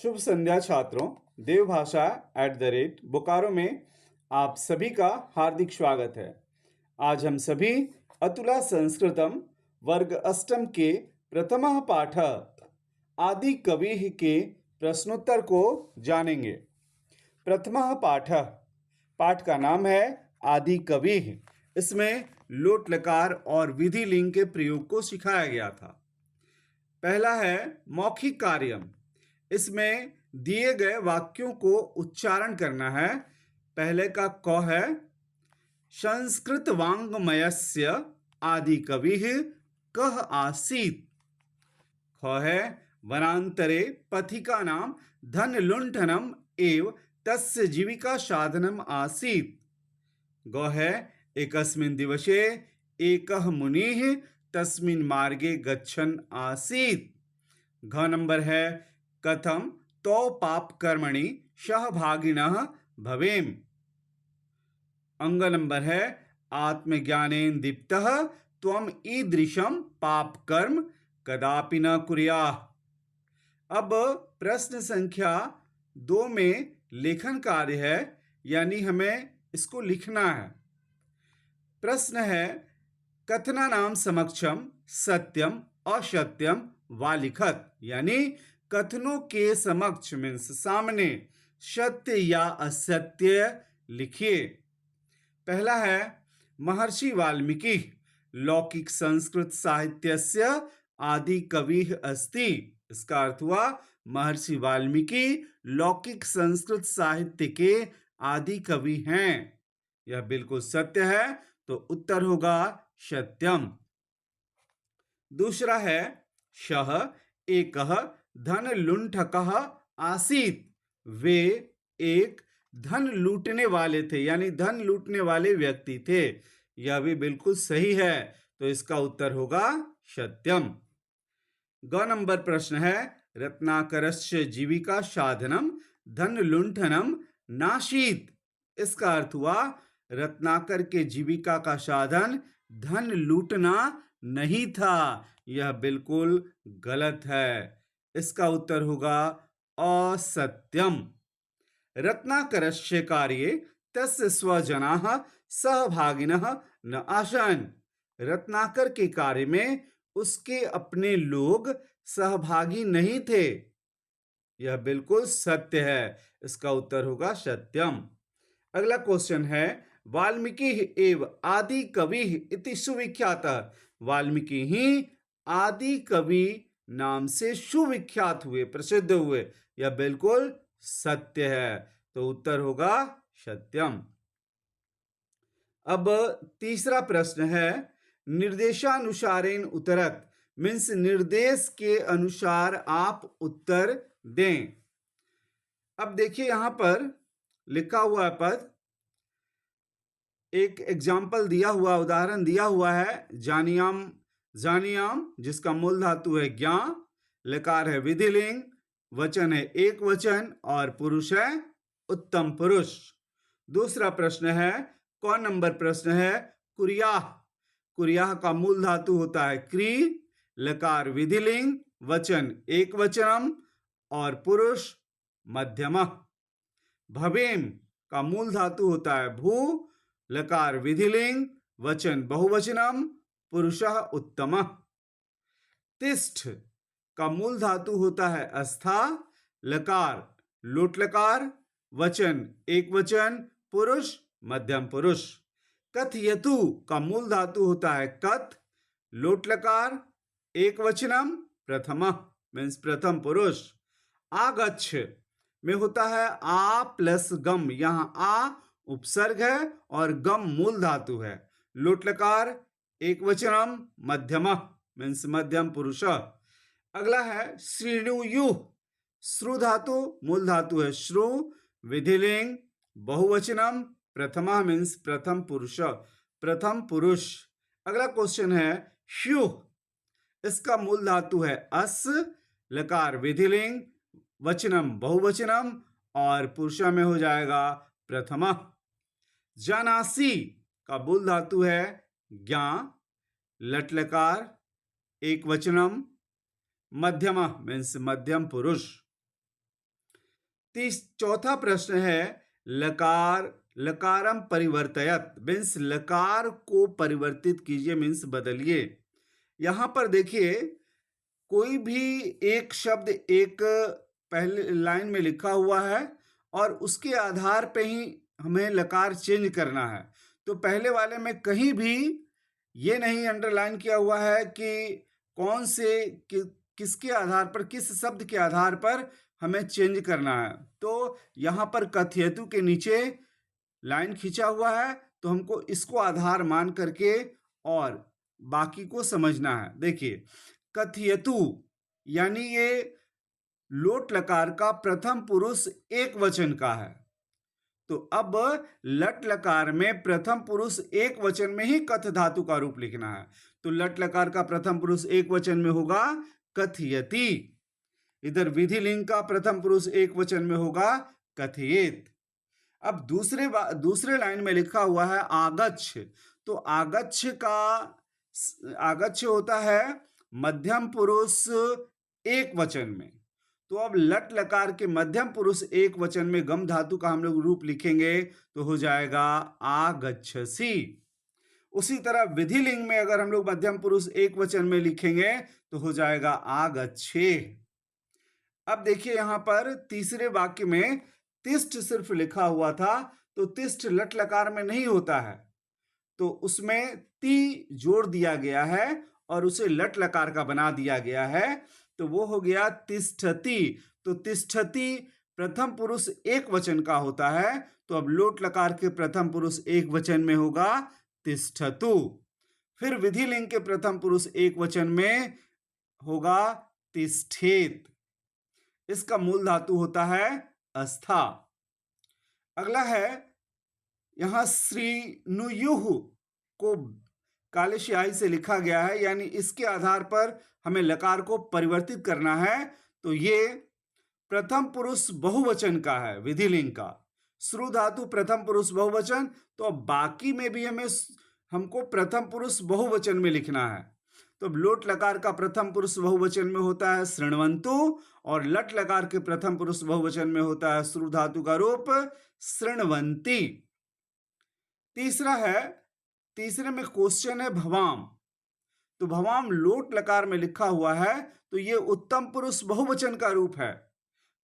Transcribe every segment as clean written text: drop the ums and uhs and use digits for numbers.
शुभ संध्या छात्रों। देवभाषा @बोकारो में आप सभी का हार्दिक स्वागत है। आज हम सभी अतुला संस्कृतम वर्ग अष्टम के प्रथमः पाठ आदि कविः के प्रश्नोत्तर को जानेंगे। प्रथमः पाठ का नाम है आदि कविः। इसमें लोट लकार और विधि लिंग के प्रयोग को सिखाया गया था। पहला है मौखिक कार्यम। इसमें दिए गए वाक्यों को उच्चारण करना है। पहले का क है संस्कृत वाङ्मयस्य आदि कविः कः आसीत्। ख है वनान्तरे पथिकानां धनलुण्ठनम् एव तस्य जीविका साधनम् आसीत्। ग है एकस्मिन् दिवसे एकः मुनिः तस्मिन् मार्गे गच्छन् आसीत्। घ नंबर है कथम तौ पाप कर्मणि सहभागिनः भवेम। अंग नंबर है आत्मज्ञानेन दीप्तः त्वम ईदृशम पाप कर्म कदापि न कुर्याः। अब प्रश्न संख्या 2 में लेखन कार्य है, यानी हमें इसको लिखना है। प्रश्न है कथनानां समक्षम सत्यम असत्यम वा लिखत, यानी कथनों के समक्ष मीन्स सामने सत्य या असत्य लिखिए। पहला है महर्षि वाल्मीकि लौकिक संस्कृत साहित्यस्य आदि कविः अस्ति। इसका अर्थ हुआ महर्षि वाल्मीकि लौकिक संस्कृत साहित्य के आदि कवि हैं। यह बिल्कुल सत्य है, तो उत्तर होगा सत्यम। दूसरा है सः एकः धनलुण्ठकः आसीत्। वे एक धन लूटने वाले थे, यानी धन लूटने वाले व्यक्ति थे। यह भी बिल्कुल सही है, तो इसका उत्तर होगा सत्यम। ग नंबर प्रश्न है रत्नाकरस्य जीविका साधनम धन लुण्ठनम नासीत्। इसका अर्थ हुआ रत्नाकर के जीविका का साधन धन लूटना नहीं था। यह बिल्कुल गलत है, इसका उत्तर होगा असत्यम। रत्नाकरस्य कार्ये तस्य स्वजनाः सहभागिनः न आसन्। रत्नाकर के कार्य में उसके अपने लोग सहभागी नहीं थे। यह बिल्कुल सत्य है, इसका उत्तर होगा सत्यम। अगला क्वेश्चन है वाल्मीकि एव आदि कविः इति सुविख्यातः। वाल्मीकि ही आदि कवि नाम से सुविख्यात हुए, प्रसिद्ध हुए। यह बिल्कुल सत्य है, तो उत्तर होगा सत्यम। अब तीसरा प्रश्न है निर्देशानुसारेण उत्तरत, मीन्स निर्देश के अनुसार आप उत्तर दें। अब देखिए यहां पर लिखा हुआ है पद, एक एग्जाम्पल दिया हुआ, उदाहरण दिया हुआ है जानियाम जानियाम, जिसका मूल धातु है ज्ञा, लकार है विधिलिंग, वचन है एक वचन और पुरुष है उत्तम पुरुष। दूसरा प्रश्न है कौन नंबर प्रश्न है कुरियाह। कुरियाह का मूल धातु होता है क्री, लकार विधिलिंग, वचन एक वचनम और पुरुष मध्यम। भवेम का मूल धातु होता है भू, लकार विधिलिंग, वचन बहुवचनम, पुरुषः उत्तमः। तिष्ठ का मूल धातु होता है अस्था, लकार लोट लकार, वचन एक वचन, पुरुष मध्यम पुरुष। कथयतु का मूल धातु होता है कथ, लोट लकार एक वचनम, प्रथमः मीन्स प्रथम पुरुष। आगच्छ में होता है आ प्लस गम, यहां आ उपसर्ग है और गम मूल धातु है। लोट लकार एक वचनम, मध्यम मीन्स मध्यम पुरुष। अगला है श्रीणुयुः। श्रु धातु मूल धातु है श्रु, विधिलिंग बहुवचनम, प्रथमा मीन्स प्रथम पुरुष, प्रथम पुरुष। अगला क्वेश्चन है श्युः। इसका मूल धातु है अस, लकार विधिलिंग, वचनम बहुवचनम और पुरुष में हो जाएगा प्रथमा। जानासी का मूल धातु है ज्ञा, लट लकार एक वचनम, मध्यमा मीन्स मध्यम पुरुष। चौथा प्रश्न है, लकार लकारम परिवर्तयत मीन्स लकार को परिवर्तित कीजिए मीन्स बदलिए। यहां पर देखिए, कोई भी एक शब्द एक पहले लाइन में लिखा हुआ है और उसके आधार पे ही हमें लकार चेंज करना है। तो पहले वाले में कहीं भी ये नहीं अंडरलाइन किया हुआ है कि कौन से किसके आधार पर, किस शब्द के आधार पर हमें चेंज करना है। तो यहाँ पर कथयतु के नीचे लाइन खींचा हुआ है, तो हमको इसको आधार मान करके और बाकी को समझना है। देखिए, कथयतु यानी ये लोट लकार का प्रथम पुरुष एक वचन का है। तो अब लट लकार में प्रथम पुरुष एक वचन में ही कथ धातु का रूप लिखना है। तो लट लकार का प्रथम पुरुष एक वचन में होगा कथयति। इधर विधि लिंग का प्रथम पुरुष एक वचन में होगा कथयेत। अब दूसरे लाइन में लिखा हुआ है आगच्छ। तो आगच्छ होता है मध्यम पुरुष एक वचन में। तो अब लट लकार के मध्यम पुरुष एक वचन में गम धातु का हम लोग रूप लिखेंगे तो हो जाएगा आगच्छसि। उसी तरह विधि लिंग में अगर हम लोग मध्यम पुरुष एक वचन में लिखेंगे तो हो जाएगा आगच्छे। अब देखिए, यहां पर तीसरे वाक्य में तिष्ठ सिर्फ लिखा हुआ था, तो तिष्ठ लट लकार में नहीं होता है, तो उसमें ती जोड़ दिया गया है और उसे लट लकार का बना दिया गया है, तो वो हो गया तिष्ठति। तो तिष्ठति प्रथम पुरुष एक वचन का होता है, तो अब लोट लकार के प्रथम पुरुष एक वचन में होगा तिष्ठतु। फिर विधि लिंग के प्रथम पुरुष एक वचन में होगा तिष्ठेत। इसका मूल धातु होता है अस्था। अगला है, यहां श्री नुयुह को काले स्याही से लिखा गया है, यानी इसके आधार पर हमें लकार को परिवर्तित करना है। तो ये प्रथम पुरुष बहुवचन का है, विधि लिंग का। श्रु धातु प्रथम पुरुष बहुवचन, तो अब बाकी में भी हमको प्रथम पुरुष बहुवचन में लिखना है। तो लोट लकार का प्रथम पुरुष बहुवचन में होता है शृण्वन्तु और लट लकार के प्रथम पुरुष बहुवचन में होता है श्रु धातु का रूप शृण्वन्ति। तीसरे में क्वेश्चन है भवाम। तो भवाम लोट लकार में लिखा हुआ है, तो ये उत्तम पुरुष बहुवचन का रूप है।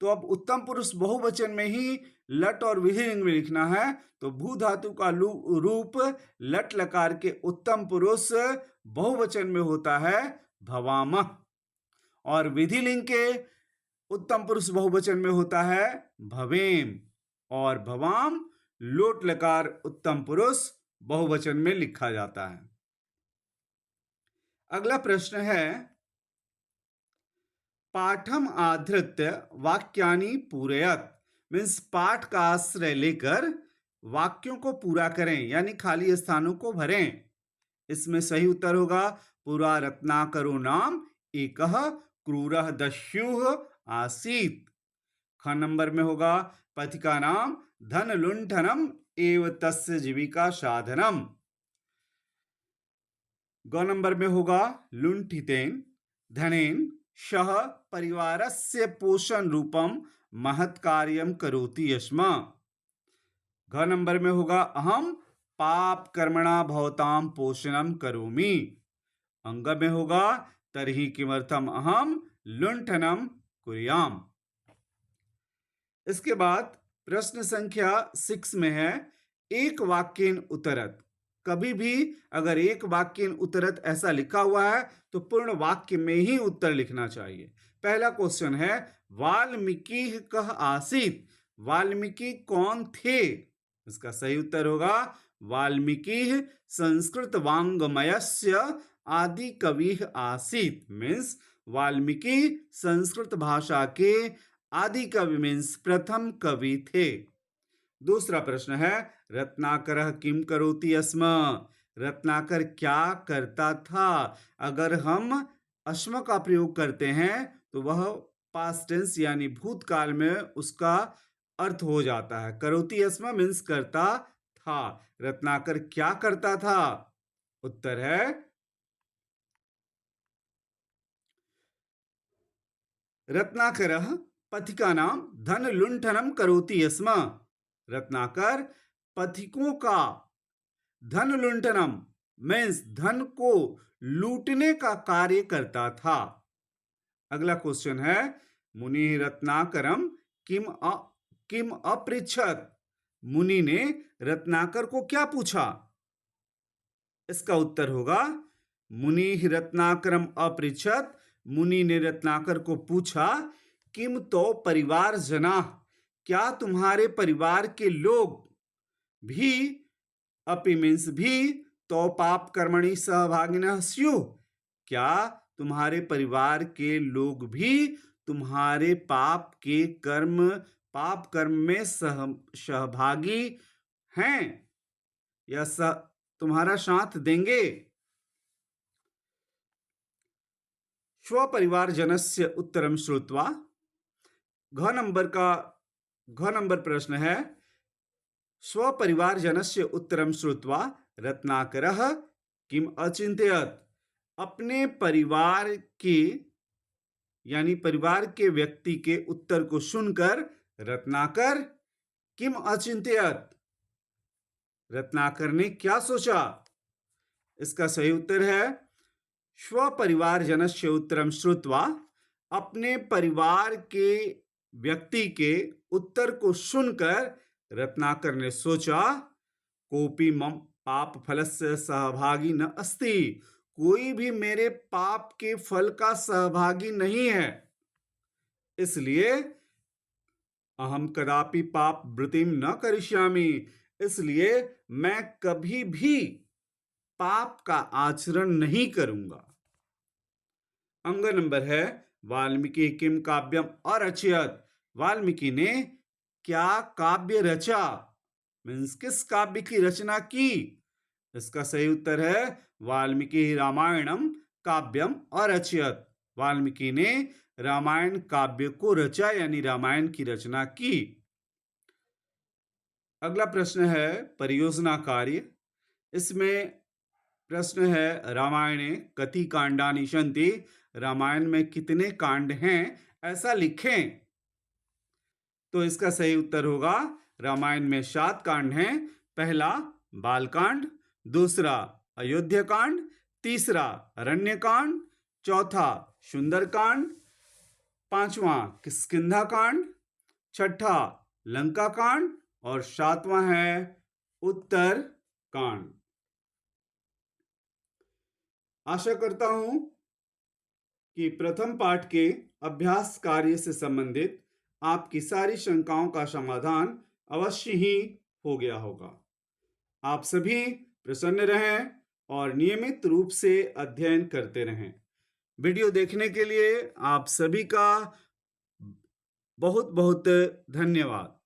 तो अब उत्तम पुरुष बहुवचन में ही लट और विधि लिंग में लिखना है, तो भू धातु का रूप लट लकार के उत्तम पुरुष बहुवचन में होता है भवामः और विधि लिंग के उत्तम पुरुष बहुवचन में होता है भवेम और भवाम लोट लकार उत्तम पुरुष बहुवचन में लिखा जाता है। अगला प्रश्न है, पाठम आधृत्य वाक्यानि पूरयत मीन्स पाठ का आश्रय लेकर वाक्यों को पूरा करें, यानी खाली स्थानों को भरें। इसमें सही उत्तर होगा पुरा रत्नाकरो नाम एकः क्रूरः दस्युः आसीत्। ख नंबर में होगा पथिका नाम धन लुंठनम एव तस्य जीविका साधनम। ग नंबर में होगा लुंठितेन धनेन सह परिवारस्य पोषण रूपम महत् कार्यम करोति यस्म। घ नंबर में होगा अहम पाप कर्मणा भवताम पोषणम करोमि। अंग में होगा तर्हि किमर्थम अहम लुंठनम कुर्याम। इसके बाद प्रश्न संख्या 6 में है, एक वाक्येन उत्तरत। कभी भी अगर एक वाक्येन उत्तरत ऐसा लिखा हुआ है तो पूर्ण वाक्य में ही उत्तर लिखना चाहिए। पहला क्वेश्चन है, वाल्मीकि कः आसीत्। वाल्मीकि कौन थे? इसका सही उत्तर होगा वाल्मीकि संस्कृत वाङ्मयस्य आदि कवि आसीत् मीन्स वाल्मीकि संस्कृत भाषा के आदि कवि मीन्स प्रथम कवि थे। दूसरा प्रश्न है, रत्नाकर किम करोति अस्म। रत्नाकर क्या करता था? अगर हम अस्म का प्रयोग करते हैं तो वह पास्ट टेंस यानी भूतकाल में उसका अर्थ हो जाता है। करोति अस्म मीन्स करता था। रत्नाकर क्या करता था? उत्तर है रत्नाकर पथिकानां धन लुंठनम करोति स्म। रत्नाकर पथिकों का धन लुंठनम मीन्स धन को लूटने का कार्य करता था। अगला क्वेश्चन है, मुनि रत्नाकरम किम अपृच्छत। मुनि ने रत्नाकर को क्या पूछा? इसका उत्तर होगा, मुनि रत्नाकरम अपृच्छत। मुनि ने रत्नाकर को पूछा, किम तो परिवार जना, क्या तुम्हारे परिवार के लोग भी, अपि मीन्स भी, तो पाप कर्मणि सहभागिनः स्युः, क्या तुम्हारे परिवार के लोग भी तुम्हारे पाप कर्म में सहभागी हैं या तुम्हारा साथ देंगे? स्वपरिवार जनस्य उत्तरम श्रुत्वा। घ नंबर प्रश्न है, स्वपरिवार जनस्य उत्तरम श्रुत्वा रत्नाकरः किम अचिंतयत्। अपने परिवार के यानी परिवार के व्यक्ति के उत्तर को सुनकर रत्नाकर किम अचिंतयत्, रत्नाकर ने क्या सोचा? इसका सही उत्तर है, स्वपरिवार जनस्य उत्तरम श्रुत्वा। अपने परिवार के व्यक्ति के उत्तर को सुनकर रत्नाकर ने सोचा, कोपि मम पाप फलस्य सहभागी न अस्ति, कोई भी मेरे पाप के फल का सहभागी नहीं है, इसलिए अहम कदापि पाप वृत्तिम न करिष्यामि, इसलिए मैं कभी भी पाप का आचरण नहीं करूंगा। अंग नंबर है, वाल्मीकि किम काव्यम अरचयत। वाल्मीकि ने क्या काव्य रचा, मीन्स किस काव्य की रचना की? इसका सही उत्तर है, वाल्मीकि रामायणम काव्यम अरचयत। वाल्मीकि ने रामायण काव्य को रचा यानी रामायण की रचना की। अगला प्रश्न है परियोजना कार्य। इसमें प्रश्न है, रामायणे कति कांडानि सन्ति, रामायण में कितने कांड हैं ऐसा लिखें। तो इसका सही उत्तर होगा, रामायण में 7 कांड हैं। पहला बालकांड, दूसरा अयोध्या कांड, तीसरा अरण्यकांड, चौथा सुंदरकांड, पांचवा किष्किंधा कांड, छठा लंका कांड और 7वां है उत्तर कांड। आशा करता हूं कि प्रथम पाठ के अभ्यास कार्य से संबंधित आपकी सारी शंकाओं का समाधान अवश्य ही हो गया होगा। आप सभी प्रसन्न रहें और नियमित रूप से अध्ययन करते रहें। वीडियो देखने के लिए आप सभी का बहुत बहुत धन्यवाद।